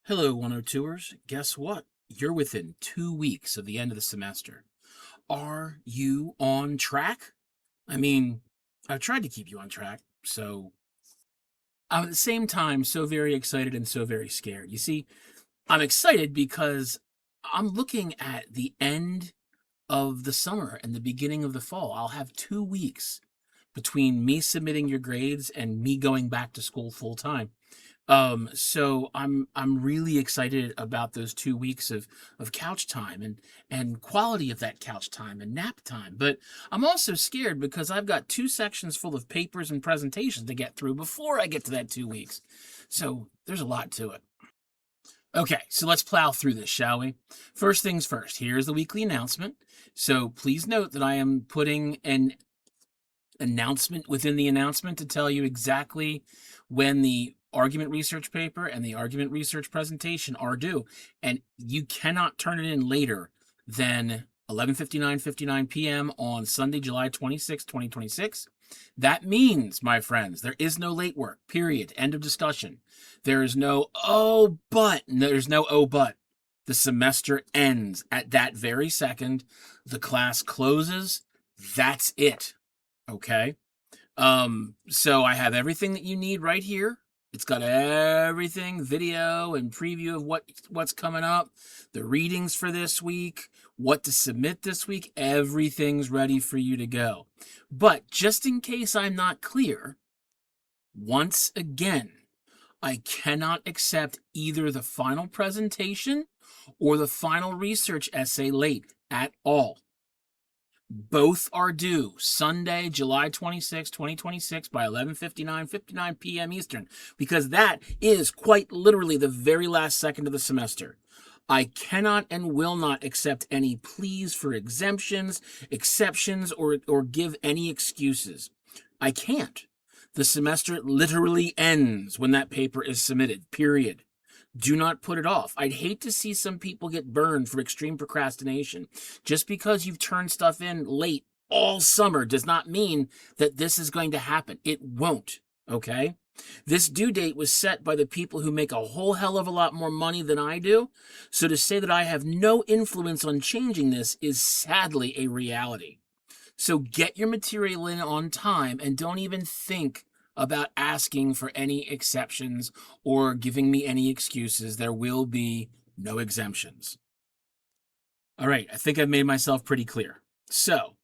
Hello, 102ers. Guess what? You're within 2 weeks of the end of the semester. Are you on track? I mean, I've tried to keep you on track, so I'm at the same time so very excited and so very scared. You see, I'm excited because I'm looking at the end of the summer and the beginning of the fall. I'll have 2 weeks between me submitting your grades and me going back to school full time. So I'm really excited about those 2 weeks of couch time and quality of that couch time and nap time. But I'm also scared because I've got two sections full of papers and presentations to get through before I get to that 2 weeks. So there's a lot to it. Okay, so let's plow through this, shall we? First things first, here's the weekly announcement. So please note that I am putting an announcement within the announcement to tell you exactly when the argument research paper and the argument research presentation are due. And you cannot turn it in later than 11:59 p.m. on Sunday, July 26, 2026. That means, my friends, there is no late work, period. End of discussion. There is no, oh, but. There's no, oh, but. The semester ends at that very second. The class closes. That's it. Okay. So I have everything that you need right here. It's got everything, video and preview of what's coming up, the readings for this week, what to submit this week. Everything's ready for you to go. But just in case I'm not clear, once again, I cannot accept either the final presentation or the final research essay late at all. Both are due Sunday, July 26, 2026 by 11:59 p.m. Eastern, because that is quite literally the very last second of the semester. I cannot and will not accept any pleas for exemptions, exceptions, or give any excuses. I can't. The semester literally ends when that paper is submitted, period. Do not put it off. I'd hate to see some people get burned for extreme procrastination. Just because you've turned stuff in late all summer does not mean that this is going to happen. It won't, okay? This due date was set by the people who make a whole hell of a lot more money than I do, so to say that I have no influence on changing this is sadly a reality. So get your material in on time and don't even think about asking for any exceptions or giving me any excuses. There will be no exemptions. All right, I think I've made myself pretty clear. So,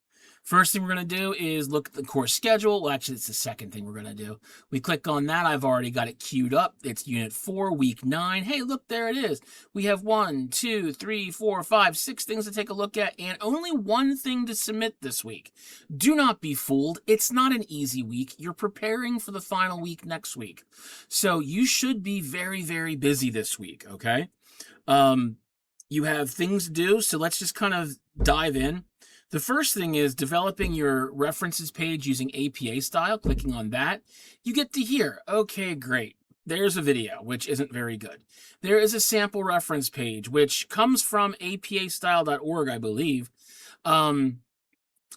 first thing we're going to do is look at the course schedule. Well, actually, it's the second thing we're going to do. We click on that. I've already got it queued up. It's Unit 4, Week 9. Hey, look, there it is. We have 1, 2, 3, 4, 5, 6 things to take a look at, and only one thing to submit this week. Do not be fooled. It's not an easy week. You're preparing for the final week next week. So you should be very, very busy this week, okay? You have things to do, so let's just kind of dive in. The first thing is developing your references page using APA style. Clicking on that, you get to here. Okay, great. There's a video, which isn't very good. There is a sample reference page, which comes from apastyle.org, I believe. And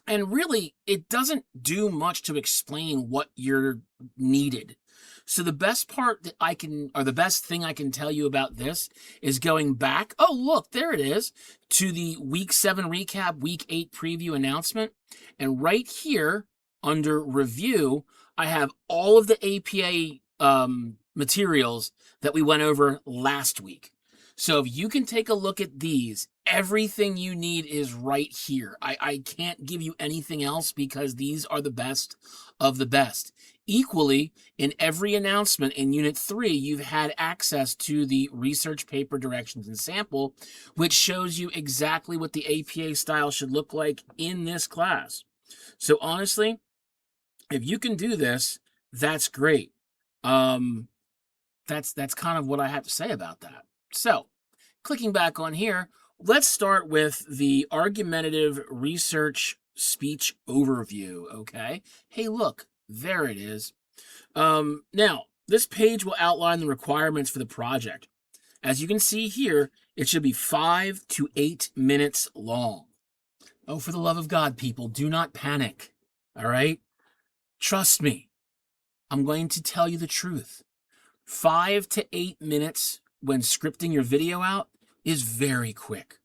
really, it doesn't do much to explain what you're needed. So the best part that the best thing I can tell you about this is going back. Oh, look, there it is, to the Week 7 recap, Week 8 preview announcement. And right here under review, I have all of the APA materials that we went over last week. So if you can take a look at these, everything you need is right here. I can't give you anything else because these are the best of the best. Equally, in every announcement in Unit 3, you've had access to the research paper directions and sample, which shows you exactly what the APA style should look like in this class. So honestly, if you can do this, that's great. That's kind of what I have to say about that. So, clicking back on here, let's start with the argumentative research speech overview, okay? Hey, look, there it is. Now, this page will outline the requirements for the project. As you can see here, it should be 5 to 8 minutes long. Oh, for the love of God, people, do not panic, all right? Trust me, I'm going to tell you the truth. 5 to 8 minutes when scripting your video out is very quick.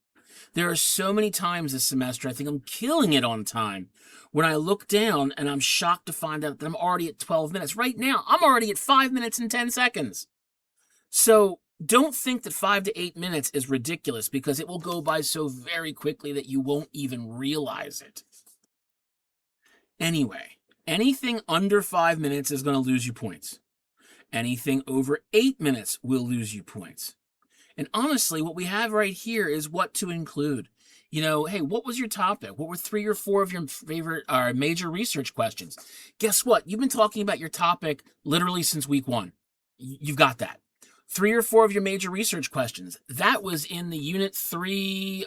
There are so many times this semester I think I'm killing it on time when I look down and I'm shocked to find out that I'm already at 12 minutes. Right now, I'm already at 5 minutes and 10 seconds. So don't think that 5 to 8 minutes is ridiculous, because it will go by so very quickly that you won't even realize it. Anyway, anything under 5 minutes is going to lose you points. Anything over 8 minutes will lose you points. And honestly, what we have right here is what to include. You know, hey, what was your topic? What were 3 or 4 of your favorite major research questions? Guess what? You've been talking about your topic literally since week 1. You've got that. 3 or 4 of your major research questions. That was in the Unit 3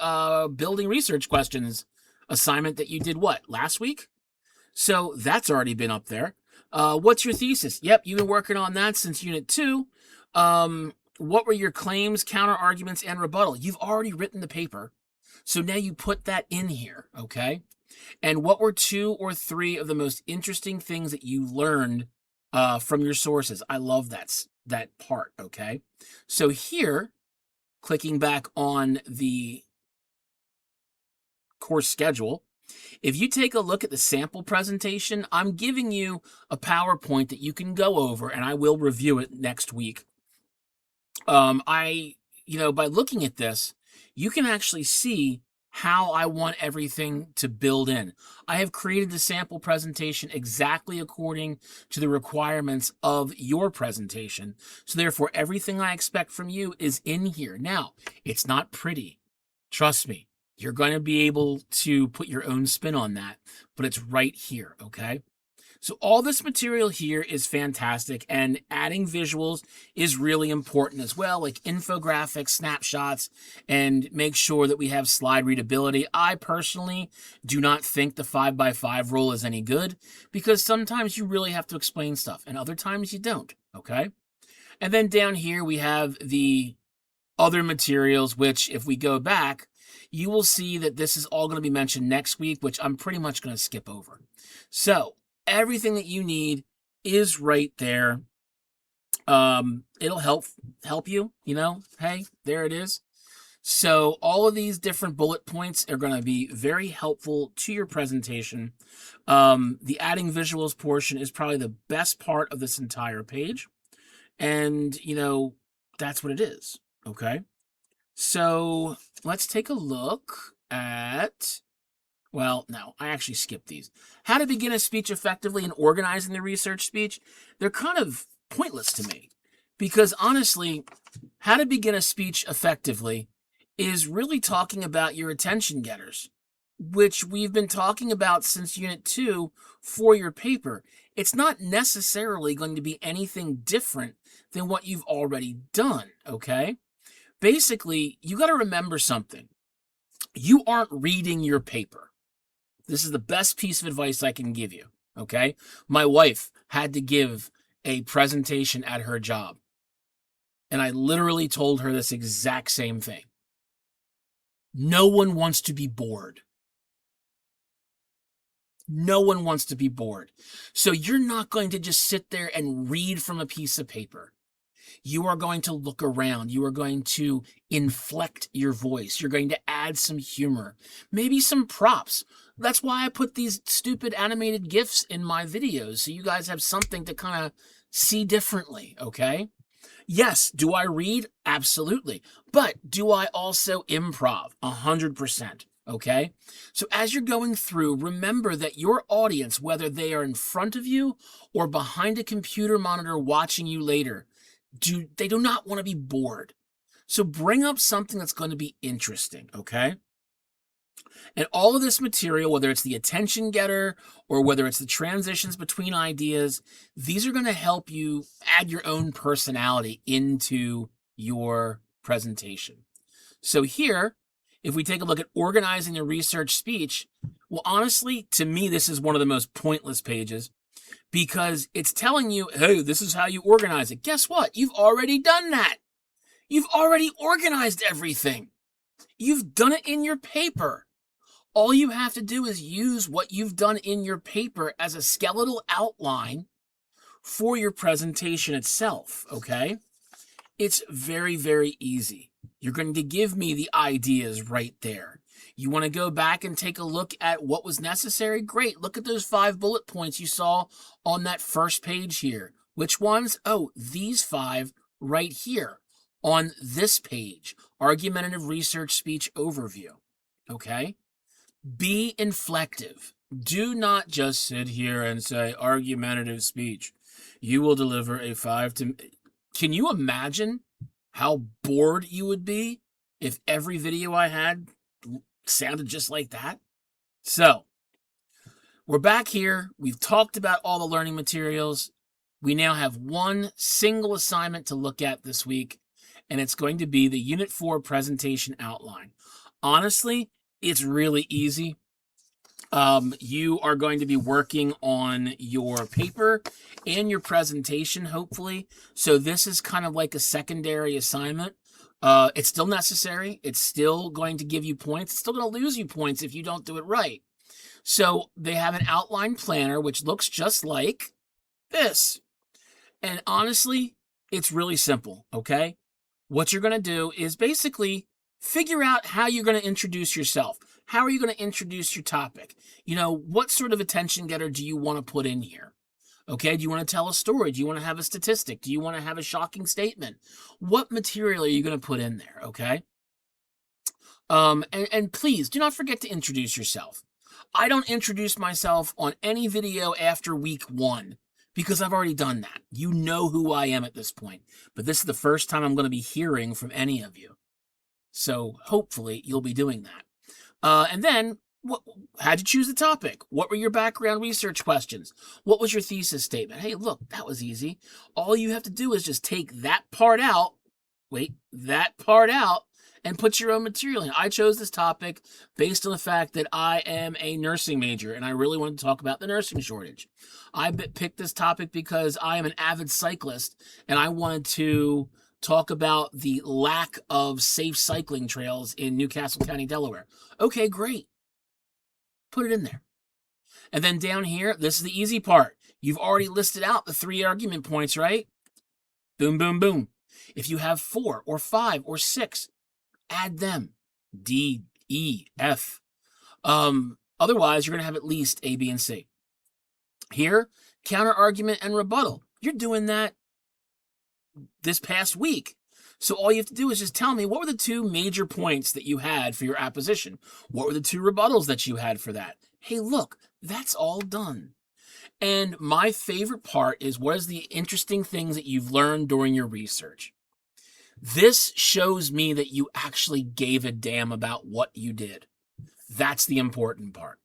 building research questions assignment that you did, what, last week? So that's already been up there. What's your thesis? Yep, you've been working on that since Unit 2. What were your claims, counter arguments, and rebuttal? You've already written the paper. So now you put that in here, okay? And what were 2 or 3 of the most interesting things that you learned from your sources? I love that part, okay? So here, clicking back on the course schedule, if you take a look at the sample presentation, I'm giving you a PowerPoint that you can go over, and I will review it next week. By looking at this, you can actually see how I want everything to build in. I have created the sample presentation exactly according to the requirements of your presentation. So therefore, everything I expect from you is in here. Now, it's not pretty. Trust me. You're going to be able to put your own spin on that, but it's right here, okay? So all this material here is fantastic, and adding visuals is really important as well, like infographics, snapshots, and make sure that we have slide readability. I personally do not think the 5x5 rule is any good, because sometimes you really have to explain stuff, and other times you don't, okay? And then down here we have the other materials, which if we go back, you will see that this is all going to be mentioned next week, which I'm pretty much going to skip over. So everything that you need is right there. It'll help you, hey, there it is. So all of these different bullet points are going to be very helpful to your presentation. The adding visuals portion is probably the best part of this entire page. And, that's what it is, okay? So let's take a look at, well, no, I actually skipped these. How to begin a speech effectively and organizing the research speech. They're kind of pointless to me, because honestly, how to begin a speech effectively is really talking about your attention getters, which we've been talking about since Unit 2 for your paper. It's not necessarily going to be anything different than what you've already done, okay? Basically, you got to remember something. You aren't reading your paper. This is the best piece of advice I can give you, okay? My wife had to give a presentation at her job, and I literally told her this exact same thing. No one wants to be bored. No one wants to be bored. So you're not going to just sit there and read from a piece of paper. You are going to look around. You are going to inflect your voice. You're going to add some humor, maybe some props. That's why I put these stupid animated GIFs in my videos, so you guys have something to kind of see differently, okay? Yes, do I read? Absolutely. But do I also improv? 100%. Okay? So as you're going through, remember that your audience, whether they are in front of you or behind a computer monitor watching you later, they do not want to be bored. So bring up something that's going to be interesting, okay? And all of this material, whether it's the attention getter or whether it's the transitions between ideas, these are going to help you add your own personality into your presentation. So here, if we take a look at organizing a research speech, well, honestly, to me, this is one of the most pointless pages, because it's telling you, hey, this is how you organize it. Guess what? You've already done that. You've already organized everything. You've done it in your paper. All you have to do is use what you've done in your paper as a skeletal outline for your presentation itself, okay? It's very, very easy. You're going to give me the ideas right there. You want to go back and take a look at what was necessary? Great. Look at those 5 bullet points you saw on that first page here. Which ones? Oh, these 5 right here on this page. Argumentative research speech overview. Okay? Be inflective. Do not just sit here and say argumentative speech. You will deliver a 5 to... Can you imagine how bored you would be if every video I had sounded just like that? So, we're back here. We've talked about all the learning materials. We now have one single assignment to look at this week, and it's going to be the Unit 4 presentation outline. Honestly, it's really easy. You are going to be working on your paper and your presentation, hopefully. So this is kind of like a secondary assignment. It's still necessary. It's still going to give you points. It's still going to lose you points if you don't do it right. So they have an outline planner, which looks just like this. And honestly, it's really simple, okay? What you're going to do is basically figure out how you're going to introduce yourself. How are you going to introduce your topic? You know, what sort of attention getter do you want to put in here? Okay, do you want to tell a story? Do you want to have a statistic? Do you want to have a shocking statement? What material are you going to put in there, okay? And please, do not forget to introduce yourself. I don't introduce myself on any video after week 1 because I've already done that. You know who I am at this point, but this is the first time I'm going to be hearing from any of you. So hopefully you'll be doing that. And then, how'd you choose the topic? What were your background research questions? What was your thesis statement? Hey, look, that was easy. All you have to do is just take that part out, and put your own material in. I chose this topic based on the fact that I am a nursing major, and I really wanted to talk about the nursing shortage. I picked this topic because I am an avid cyclist, and I wanted to talk about the lack of safe cycling trails in Newcastle County, Delaware. Okay, great. Put it in there. And then down here, this is the easy part. You've already listed out the 3 argument points, right? Boom, boom, boom. If you have 4 or 5 or 6, add them. D, E, F. Otherwise, you're going to have at least A, B, and C. Here, counter argument and rebuttal. You're doing that this past week. So all you have to do is just tell me, what were the 2 major points that you had for your opposition? What were the 2 rebuttals that you had for that? Hey, look, that's all done. And my favorite part is, what is the interesting things that you've learned during your research? This shows me that you actually gave a damn about what you did. That's the important part.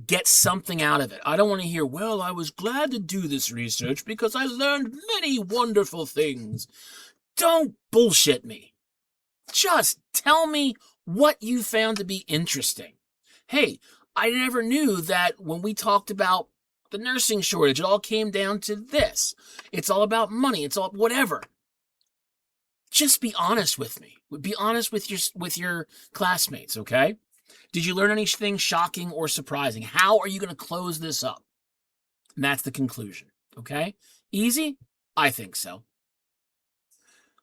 Get something out of it. I don't want to hear, well, I was glad to do this research because I learned many wonderful things. Don't bullshit me. Just tell me what you found to be interesting. Hey, I never knew that when we talked about the nursing shortage, it all came down to this. It's all about money. It's all whatever. Just be honest with me. Be honest with your classmates, okay? Did you learn anything shocking or surprising? How are you going to close this up? And that's the conclusion, okay? Easy? I think so.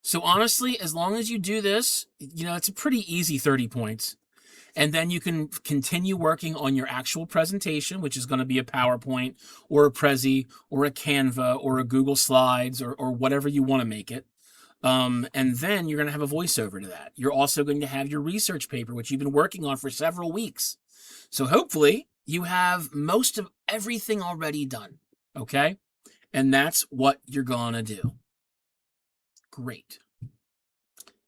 So honestly, as long as you do this, you know, it's a pretty easy 30 points. And then you can continue working on your actual presentation, which is going to be a PowerPoint or a Prezi or a Canva or a Google Slides or whatever you want to make it. And then you're going to have a voiceover to that. You're also going to have your research paper, which you've been working on for several weeks. So hopefully you have most of everything already done. Okay? And that's what you're going to do. Great.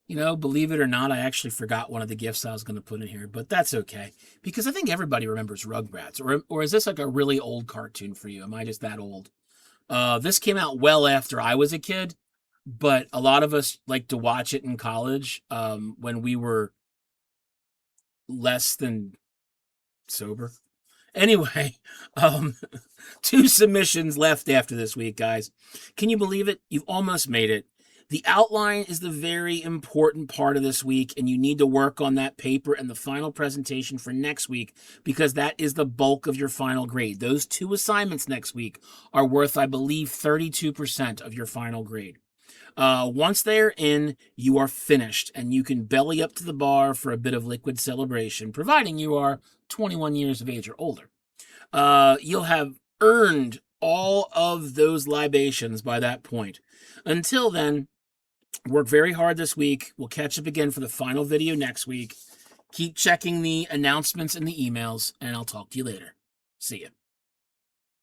You know, believe it or not, I actually forgot one of the gifts I was going to put in here, but that's okay. Because I think everybody remembers Rugrats. Or is this like a really old cartoon for you? Am I just that old? This came out well after I was a kid. But a lot of us like to watch it in college when we were less than sober. Anyway, 2 submissions left after this week, guys. Can you believe it? You've almost made it. The outline is the very important part of this week, and you need to work on that paper and the final presentation for next week because that is the bulk of your final grade. Those 2 assignments next week are worth, I believe, 32% of your final grade. Once they're in, you are finished, and you can belly up to the bar for a bit of liquid celebration, providing you are 21 years of age or older. You'll have earned all of those libations by that point. Until then, work very hard this week. We'll catch up again for the final video next week. Keep checking the announcements and the emails, and I'll talk to you later. See ya.